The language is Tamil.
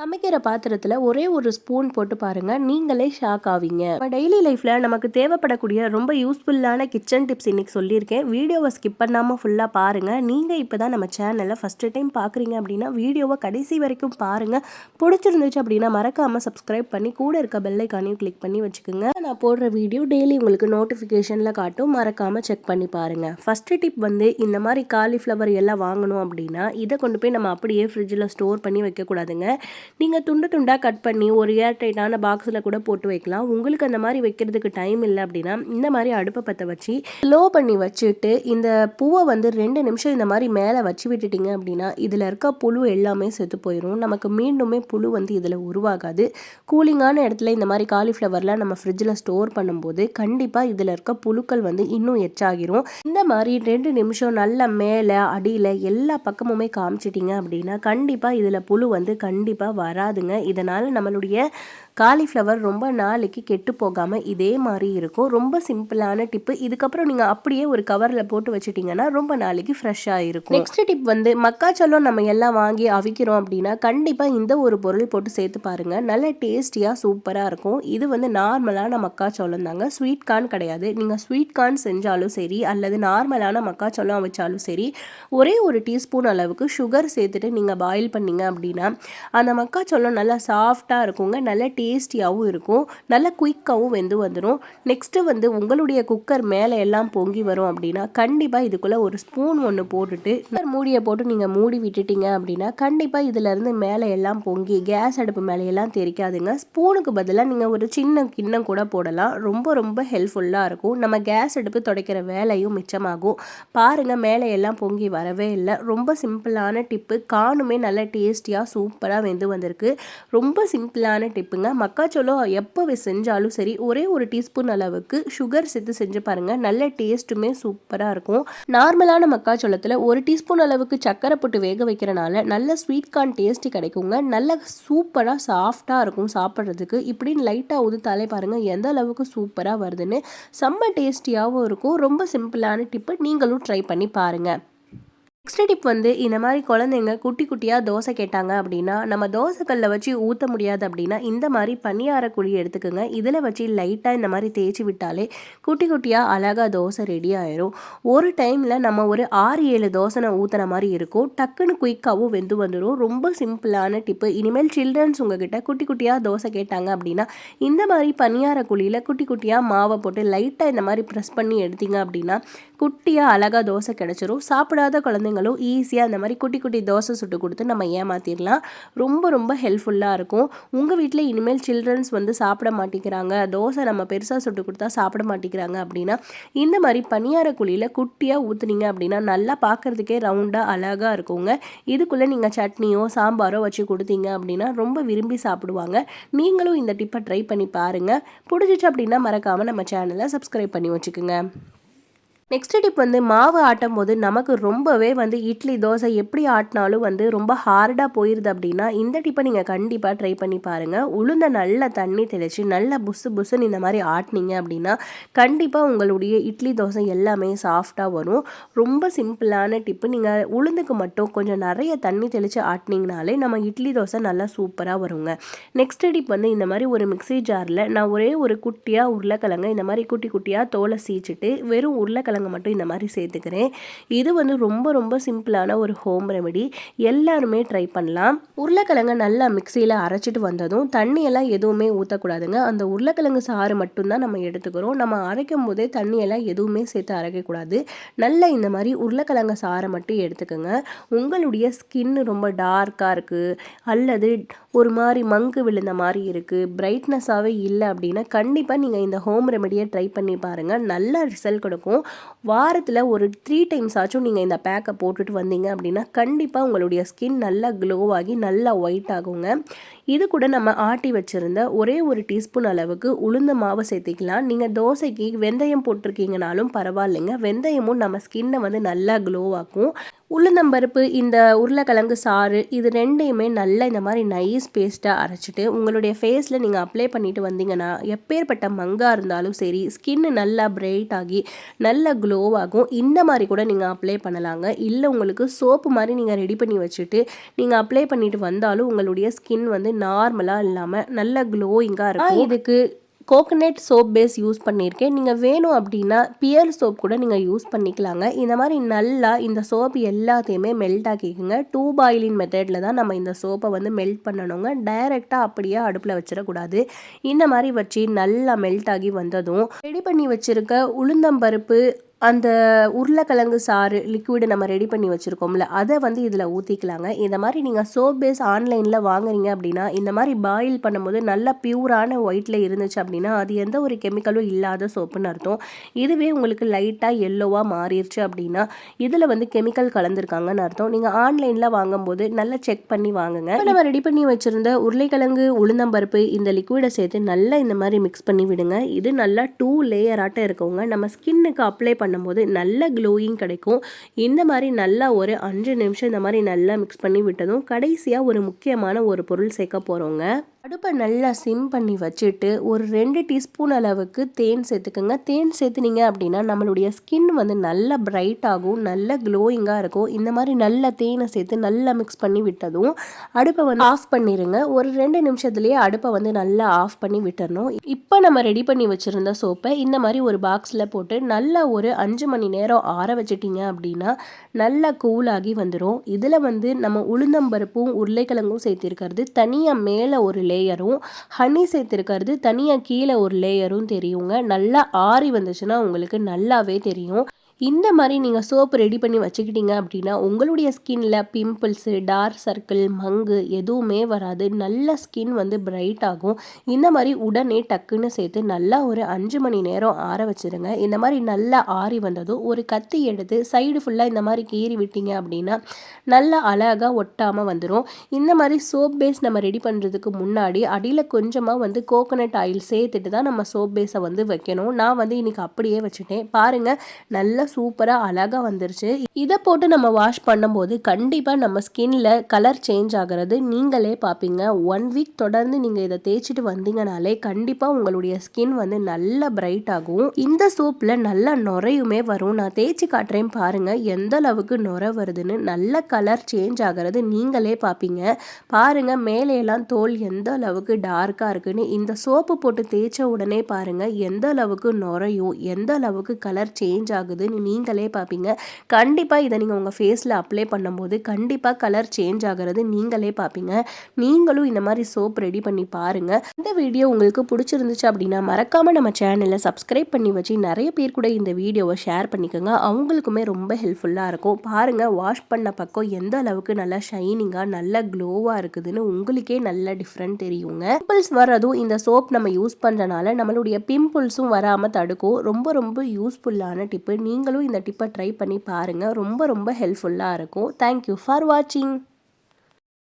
சமைக்கிற பாத்திரத்தில் ஒரே ஒரு ஸ்பூன் போட்டு பாருங்க, நீங்களே ஷாக் ஆவீங்க. நம்ம டெய்லி லைஃப்ல நமக்கு தேவைப்படக்கூடிய ரொம்ப யூஸ்ஃபுல்லான கிச்சன் டிப்ஸ் இன்னைக்கு சொல்லியிருக்கேன். வீடியோவை ஸ்கிப் பண்ணாம ஃபுல்லா பாருங்க. நீங்க இப்பதான் நம்ம சேனலை ஃபர்ஸ்ட் டைம் பாக்குறீங்க அப்படின்னா வீடியோவை கடைசி வரைக்கும் பாருங்க. பிடிச்சிருந்துச்சு அப்படின்னா மறக்காம சப்ஸ்கிரைப் பண்ணி கூட இருக்க பெல் ஐகானையும் கிளிக் பண்ணி வச்சுக்கோங்க. நான் போடுற வீடியோ டெய்லி உங்களுக்கு நோட்டிஃபிகேஷன்ல காட்டும். மறக்காம செக் பண்ணி பாருங்க. ஃபர்ஸ்ட் டிப் வந்து இந்த மாதிரி காலிஃப்ளவர் எல்லாம் வாங்கணும் அப்படின்னா இதை கொண்டு போய் நம்ம அப்படியே ஃப்ரிட்ஜில் ஸ்டோர் பண்ணி வைக்கக்கூடாதுங்க. நீங்கள் துண்டு துண்டாக கட் பண்ணி ஒரு ஏர்டைட்டான பாக்ஸில் கூட போட்டு வைக்கலாம். உங்களுக்கு அந்த மாதிரி வைக்கிறதுக்கு டைம் இல்லை அப்படின்னா இந்த மாதிரி அடுப்பை பற்ற வச்சு லோ பண்ணி வச்சுட்டு இந்த பூவை வந்து 2 நிமிஷம் இந்த மாதிரி மேலே வச்சு விட்டுட்டீங்க அப்படின்னா இதில் இருக்க புழு எல்லாமே செத்து போயிடும். நமக்கு மீண்டுமே புழு வந்து இதில் உருவாகாது. கூலிங்கான இடத்துல இந்த மாதிரி காலிஃப்ளவர்லாம் நம்ம ஃப்ரிட்ஜில் ஸ்டோர் பண்ணும்போது கண்டிப்பாக இதில் இருக்க புழுக்கள் வந்து இன்னும் எச்சாகிரும். இந்த மாதிரி 2 நிமிஷம் நல்லா மேலே அடியில் எல்லா பக்கமுமே காமிச்சிட்டிங்க அப்படின்னா கண்டிப்பாக இதில் புழு வந்து கண்டிப்பாக வராதுங்க. இதனால் நம்மளுடைய காலிஃப்ளவர் ரொம்ப நாளைக்கு கெட்டு போகாமல் இதே மாதிரி இருக்கும். ரொம்ப சிம்பிளான டிப்பு. இதுக்கப்புறம் நீங்கள் அப்படியே ஒரு கவரில் போட்டு வச்சுட்டிங்கன்னா ரொம்ப நாளைக்கு ஃப்ரெஷ்ஷாக இருக்கும். நெக்ஸ்ட் டிப் வந்து மக்காச்சோளம் நம்ம எல்லாம் வாங்கி அவிக்கிறோம் அப்படின்னா கண்டிப்பாக இந்த ஒரு பொருள் போட்டு சேர்த்து பாருங்கள். நல்ல டேஸ்டியாக சூப்பராக இருக்கும். இது வந்து நார்மலான மக்காச்சோளம் தாங்க, ஸ்வீட் கார்ன் கிடையாது. நீங்கள் ஸ்வீட் கார்ன் செஞ்சாலும் சரி அல்லது நார்மலான மக்காச்சோளம் வச்சாலும் சரி ஒரே ஒரு டீஸ்பூன் அளவுக்கு சுகர் சேர்த்துட்டு நீங்கள் பாயில் பண்ணிங்க அப்படின்னா அந்த மக்காச்சோளம் நல்லா சாஃப்டாக இருக்குங்க. நல்ல டேஸ்டியாகவும் இருக்கும். நல்லா குயிக்காகவும் வெந்து வந்துடும். நெக்ஸ்ட்டு வந்து உங்களுடைய குக்கர் மேலே எல்லாம் பொங்கி வரும் அப்படின்னா கண்டிப்பாக இதுக்குள்ளே ஒரு ஸ்பூன் ஒன்று போட்டுட்டு மூடியை போட்டு நீங்கள் மூடி விட்டுட்டீங்க அப்படின்னா கண்டிப்பாக இதிலேருந்து மேலே எல்லாம் பொங்கி கேஸ் அடுப்பு மேலையெல்லாம் தெரிக்காதுங்க. ஸ்பூனுக்கு பதிலாக நீங்கள் ஒரு சின்ன கிண்ணம் கூட போடலாம். ரொம்ப ரொம்ப ஹெல்ப்ஃபுல்லாக இருக்கும். நம்ம கேஸ் அடுப்பு துடைக்கிற வேலையும் மிச்சமாகும். பாருங்கள், மேலே எல்லாம் பொங்கி வரவே இல்லை. ரொம்ப சிம்பிளான டிப்பு. காணுமே நல்ல டேஸ்டியாக சூப்பராக வெந்து வந்திருக்கு. ரொம்ப சிம்பிளான டிப்புங்க. மக்காச்சோளம் எப்போ செஞ்சாலும் சரி ஒரே ஒரு டீஸ்பூன் அளவுக்கு சுகர் சேர்த்து செஞ்சு பாருங்கள். நல்ல டேஸ்ட்டுமே சூப்பராக இருக்கும். நார்மலான மக்காச்சோளத்தில் ஒரு டீஸ்பூன் அளவுக்கு சக்கரை போட்டு வேக வைக்கிறனால நல்ல ஸ்வீட் கார்ன் டேஸ்ட்டு கிடைக்குங்க. நல்ல சூப்பராக சாஃப்டாக இருக்கும் சாப்பிட்றதுக்கு. இப்படின்னு லைட்டாக ஊதுத்தாலே பாருங்கள் எந்த அளவுக்கு சூப்பராக வருதுன்னு. செம்ம டேஸ்டியாகவும் இருக்கும். ரொம்ப சிம்பிளான டிப்பு. நீங்களும் ட்ரை பண்ணி பாருங்கள். நெக்ஸ்ட் டிப் வந்து இந்த மாதிரி குழந்தைங்க குட்டி குட்டியாக தோசை கேட்டாங்க அப்படின்னா நம்ம தோசைக்கல்ல வச்சு ஊற்ற முடியாது அப்படின்னா இந்த மாதிரி பனியார குழி எடுத்துக்கோங்க. இதில் வச்சு லைட்டாக இந்த மாதிரி தேய்ச்சி விட்டாலே குட்டி குட்டியாக அழகாக தோசை ரெடி ஆயிரும். ஒரு டைமில் நம்ம ஒரு 6-7 தோசை ஊற்றுன மாதிரி இருக்கும். டக்குன்னு குயிக்காகவும் வெந்து வந்துடும். ரொம்ப சிம்பிளான டிப்பு. இனிமேல் சில்ட்ரன்ஸ் உங்ககிட்ட குட்டி குட்டியாக தோசை கேட்டாங்க அப்படின்னா இந்த மாதிரி பனியார குழியில் குட்டி குட்டியாக மாவை போட்டு லைட்டாக இந்த மாதிரி ப்ரெஸ் பண்ணி எடுத்தீங்க அப்படின்னா குட்டியாக அழகாக தோசை கிடச்சிரும். சாப்பிடாத குழந்தைங்களும் ஈஸியாக அந்த மாதிரி குட்டி குட்டி தோசை சுட்டு கொடுத்து நம்ம ஏமாற்றிடலாம். ரொம்ப ரொம்ப ஹெல்ப்ஃபுல்லாக இருக்கும். உங்கள் வீட்டில் இனிமேல் சில்ட்ரன்ஸ் வந்து சாப்பிட மாட்டேங்கிறாங்க, தோசை நம்ம பெருசாக சுட்டு கொடுத்தா சாப்பிட மாட்டேங்கிறாங்க அப்படின்னா இந்த மாதிரி பனியார குழியில் குட்டியாக ஊற்றுனீங்க அப்படின்னா நல்லா பார்க்குறதுக்கே ரவுண்டாக அழகாக இருக்குங்க. இதுக்குள்ளே நீங்கள் சட்னியோ சாம்பாரோ வச்சு கொடுத்தீங்க அப்படின்னா ரொம்ப விரும்பி சாப்பிடுவாங்க. நீங்களும் இந்த டிப்பை ட்ரை பண்ணி பாருங்கள். பிடிச்சிச்சு அப்படின்னா மறக்காமல் நம்ம சேனலை சப்ஸ்கிரைப் பண்ணி வச்சுக்கோங்க. நெக்ஸ்ட் டிப் வந்து மாவு ஆட்டும் போது நமக்கு ரொம்பவே வந்து இட்லி தோசை எப்படி ஆட்டினாலும் வந்து ரொம்ப ஹார்டாக போயிடுது அப்படின்னா இந்த டிப்பை நீங்கள் கண்டிப்பாக ட்ரை பண்ணி பாருங்கள். உளுந்த நல்ல தண்ணி தெளித்து நல்லா புசு புசுன்னு இந்த மாதிரி ஆட்டினீங்க அப்படின்னா கண்டிப்பாக உங்களுடைய இட்லி தோசை எல்லாமே சாஃப்டாக வரும். ரொம்ப சிம்பிளான டிப்பு. நீங்கள் உளுந்துக்கு மட்டும் கொஞ்சம் நிறைய தண்ணி தெளித்து ஆட்டினீங்கனாலே நம்ம இட்லி தோசை நல்லா சூப்பராக வருங்க. நெக்ஸ்ட் டிப் வந்து இந்த மாதிரி ஒரு மிக்ஸி ஜாரில் நான் ஒரே ஒரு குட்டியாக உருளைக்கிழங்கு இந்த மாதிரி குட்டி குட்டியாக தோலை சீச்சிட்டு வெறும் உருளைக்கிழங்கு மட்டும் இந்த மாதிரி சேர்த்துக்கிறேன். இது வந்து ரொம்ப ரொம்ப சிம்பிளான ஒரு ஹோம் ரெமெடி. எல்லாருமே ட்ரை பண்ணலாம். உருளைக்கிழங்கு நல்லா மிக்சியில் அரைச்சிட்டு வந்ததும் தண்ணியெல்லாம் எதுவுமே ஊற்றக்கூடாதுங்க. அந்த உருளைக்கிழங்கு சாறு மட்டும்தான் நம்ம எடுத்துக்கிறோம். நம்ம அரைக்கும் போதே தண்ணியெல்லாம் எதுவுமே சேர்த்து அரைக்கக்கூடாது. நல்லா இந்த மாதிரி உருளைக்கிழங்கு சாறை மட்டும் எடுத்துக்கோங்க. உங்களுடைய ஸ்கின் ரொம்ப டார்க்காக இருக்குது அல்லது ஒரு மாதிரி மங்கு விழுந்த மாதிரி இருக்குது, பிரைட்னஸாகவே இல்லை அப்படின்னா கண்டிப்பாக நீங்கள் இந்த ஹோம் ரெமெடியை ட்ரை பண்ணி பாருங்கள். நல்ல ரிசல்ட் கொடுக்கும். வாரத்தில் ஒரு 3 டைம்ஸ் ஆச்சும் நீங்கள் இந்த பேக்கை போட்டுட்டு வந்தீங்க அப்படின்னா கண்டிப்பாக உங்களுடைய ஸ்கின் நல்லா க்ளோவாகி நல்லா ஒயிட் ஆகுங்க. இது கூட நம்ம ஆட்டி வச்சுருந்த ஒரே ஒரு டீஸ்பூன் அளவுக்கு உளுந்த மாவு சேர்த்திக்கலாம். நீங்கள் தோசைக்கு வெந்தயம் போட்டிருக்கீங்கனாலும் பரவாயில்லைங்க. வெந்தயமும் நம்ம ஸ்கின்னை வந்து நல்லா க்ளோ ஆக்கும். உளுந்தம்பருப்பு, இந்த உருளைக்கிழங்கு சாறு, இது ரெண்டையுமே நல்லா இந்த மாதிரி நைஸ் பேஸ்ட்டாக அரைச்சிட்டு உங்களுடைய ஃபேஸில் நீங்கள் அப்ளை பண்ணிட்டு வந்தீங்கன்னா எப்பேற்பட்ட மங்காக இருந்தாலும் சரி, ஸ்கின்னு நல்லா பிரைட் ஆகி நல்லா க்ளோ ஆகும். இந்த மாதிரி கூட நீங்கள் அப்ளை பண்ணலாங்க. இல்லை உங்களுக்கு சோப்பு மாதிரி நீங்கள் ரெடி பண்ணி வச்சுட்டு நீங்கள் அப்ளை பண்ணிட்டு வந்தாலும் உங்களுடைய ஸ்கின் வந்து நார்மலாக இல்லாமல் நல்ல க்ளோயிங்காக இருக்கும். இதுக்கு கோகனட் சோப் பேஸ் யூஸ் பண்ணியிருக்கேன். நீங்கள் வேணும் அப்படின்னா பியர் சோப் கூட நீங்கள் யூஸ் பண்ணிக்கலாங்க. இந்த மாதிரி நல்லா இந்த சோப் எல்லாத்தையுமே மெல்ட் ஆக்கிக்குங்க. 2 பாயிலிங் மெத்தடில் தான் நம்ம இந்த சோப்பை வந்து மெல்ட் பண்ணணுங்க. டைரெக்டாக அப்படியே அடுப்பில் வச்சிடக்கூடாது. இந்த மாதிரி வச்சு நல்லா மெல்ட் ஆகி வந்ததும் ரெடி பண்ணி வச்சுருக்க உளுந்தம்பருப்பு, அந்த உருளைக்கிழங்கு சாறு லிக்விடு நம்ம ரெடி பண்ணி வச்சுருக்கோம்ல, அதை வந்து இதில் ஊற்றிக்கலாங்க. இந்த மாதிரி நீங்கள் சோப் பேஸ் ஆன்லைனில் வாங்குறீங்க அப்படின்னா இந்த மாதிரி பாயில் பண்ணும்போது நல்லா பியூரான ஒயிட்டில் இருந்துச்சு அப்படின்னா அது எந்த ஒரு கெமிக்கலும் இல்லாத சோப்புன்னு அர்த்தம். இதுவே உங்களுக்கு லைட்டாக எல்லோவாக மாறிடுச்சு அப்படின்னா இதில் வந்து கெமிக்கல் கலந்துருக்காங்கன்னு அர்த்தம். நீங்கள் ஆன்லைனில் வாங்கும்போது நல்லா செக் பண்ணி வாங்குங்க. நம்ம ரெடி பண்ணி வச்சுருந்த உருளைக்கிழங்கு, உளுந்தம்பருப்பு, இந்த லிக்விடை சேர்த்து நல்லா இந்த மாதிரி மிக்ஸ் பண்ணி விடுங்க. இது நல்லா 2 லேயராட்டம் இருக்கவங்க நம்ம ஸ்கின்னுக்கு அப்ளை பண்ணும்போது நல்ல க்ளோயிங் கிடைக்கும். இந்த மாதிரி நல்லா ஒரு 5 நிமிஷம் இந்த மாதிரி நல்லா மிக்ஸ் பண்ணி விட்டதும் கடைசியாக ஒரு முக்கியமான ஒரு பொருள் சேர்க்க போகிறோங்க. அடுப்பை நல்லா சிம் பண்ணி வச்சுட்டு ஒரு 2 டீஸ்பூன் அளவுக்கு தேன் சேர்த்துக்குங்க. தேன் சேர்த்துனீங்க அப்படின்னா நம்மளுடைய ஸ்கின் வந்து நல்லா பிரைட் ஆகும், நல்ல க்ளோயிங்காக இருக்கும். இந்த மாதிரி நல்லா தேனை சேர்த்து நல்லா மிக்ஸ் பண்ணி விட்டதும் அடுப்பை வந்து ஆஃப் பண்ணிடுங்க. ஒரு 2 நிமிஷத்துலேயே அடுப்பை வந்து நல்லா ஆஃப் பண்ணி விட்டுறணும். இப்போ நம்ம ரெடி பண்ணி வச்சுருந்த சோப்பை இந்த மாதிரி ஒரு பாக்ஸில் போட்டு நல்லா ஒரு 5 மணி நேரம் ஆற வச்சிட்டிங்க அப்படின்னா நல்லா கூலாகி வந்துடும். இதில் வந்து நம்ம உளுந்தம்பருப்பும் உருளைக்கிழங்கும் சேர்த்திருக்கிறது தனியாக மேலே ஒரு லேயரும், ஹனி சேர்த்துருக்கிறது தனியாக கீழே ஒரு லேயரும் தெரியுங்க. நல்லா ஆறி வந்துச்சுன்னா உங்களுக்கு நல்லாவே தெரியும். இந்த மாதிரி நீங்கள் சோப்பு ரெடி பண்ணி வச்சுக்கிட்டீங்க அப்படின்னா உங்களுடைய ஸ்கின்ல பிம்பிள்ஸு, டார்க் சர்க்கிள், மங்கு எதுவுமே வராது. நல்ல ஸ்கின் வந்து பிரைட் ஆகும். இந்த மாதிரி உடனே டக்குன்னு சேர்த்து நல்லா ஒரு 5 மணி நேரம் ஆற வச்சுருங்க. இந்த மாதிரி நல்லா ஆறி வந்ததும் ஒரு கத்தி எடுத்து சைடு ஃபுல்லாக இந்த மாதிரி கீறி விட்டீங்க அப்படின்னா நல்லா அழகாக ஒட்டாமல் வந்துடும். இந்த மாதிரி சோப் பேஸ் நம்ம ரெடி பண்ணுறதுக்கு முன்னாடி அடியில் கொஞ்சமாக வந்து கோகோனட் ஆயில் சேர்த்துட்டு தான் நம்ம சோப் பேஸை வந்து வைக்கணும். நான் வந்து இன்னைக்கு அப்படியே வச்சுட்டேன். பாருங்கள், நல்ல சூப்பராக அழகாக வந்துருச்சு. இதை போட்டு நம்ம வாஷ் பண்ணும்போது கண்டிப்பாக நம்ம ஸ்கின்ல கலர் சேஞ்ச் ஆகிறது நீங்களே பார்ப்பீங்க. 1 வீக் தொடர்ந்து நீங்கள் இதை தேய்ச்சிட்டு வந்தீங்கனாலே கண்டிப்பாக உங்களுடைய ஸ்கின் வந்து நல்லா பிரைட் ஆகும். இந்த சோப்பில் நல்லா நுரையுமே வரும். நான் தேய்ச்சி காட்டுறேன் பாருங்கள் எந்த அளவுக்கு நுரை வருதுன்னு. நல்ல கலர் சேஞ்ச் ஆகிறது நீங்களே பார்ப்பீங்க. பாருங்கள் மேலையெல்லாம் தோல் எந்த அளவுக்கு டார்க்காக இருக்குன்னு. இந்த சோப்பு போட்டு தேய்ச்ச உடனே பாருங்கள் எந்த அளவுக்கு நுரையும் எந்த அளவுக்கு கலர் சேஞ்ச் ஆகுதுன்னு நீங்களே பார்ப்பீங்க. கண்டிப்பாக இதை நீங்கள் உங்கள் ஃபேஸில் அப்ளை பண்ணும்போது கண்டிப்பாக கலர் சேஞ்ச் ஆகிறது நீங்களே பார்ப்பீங்க. நீங்களும் இந்த மாதிரி சோப் ரெடி பண்ணி பாருங்கள். இந்த வீடியோ உங்களுக்கு பிடிச்சிருந்துச்சு அப்படின்னா மறக்காமல் நம்ம சேனலை சப்ஸ்கிரைப் பண்ணி வச்சு நிறைய பேர் கூட இந்த வீடியோவை ஷேர் பண்ணிக்கோங்க. அவங்களுக்குமே ரொம்ப ஹெல்ப்ஃபுல்லாக இருக்கும். பாருங்கள் வாஷ் பண்ண பக்கம் எந்த அளவுக்கு நல்லா ஷைனிங்காக நல்லா க்ளோவாக இருக்குதுன்னு உங்களுக்கே நல்ல டிஃப்ரெண்ட் தெரியுங்க. பிம்பிள்ஸ் வர்றதும் இந்த சோப் நம்ம யூஸ் பண்ணுறனால நம்மளுடைய பிம்பிள்ஸும் வராமல் தடுக்கும். ரொம்ப ரொம்ப யூஸ்ஃபுல்லான டிப்பு. நீங்களும் இந்த டிப்பை ட்ரை பண்ணி பாருங்கள். ரொம்ப ரொம்ப ஹெல்ப்ஃபுல்லாக இருக்கும். தேங்க்யூ ஃபார் வாட்சிங்.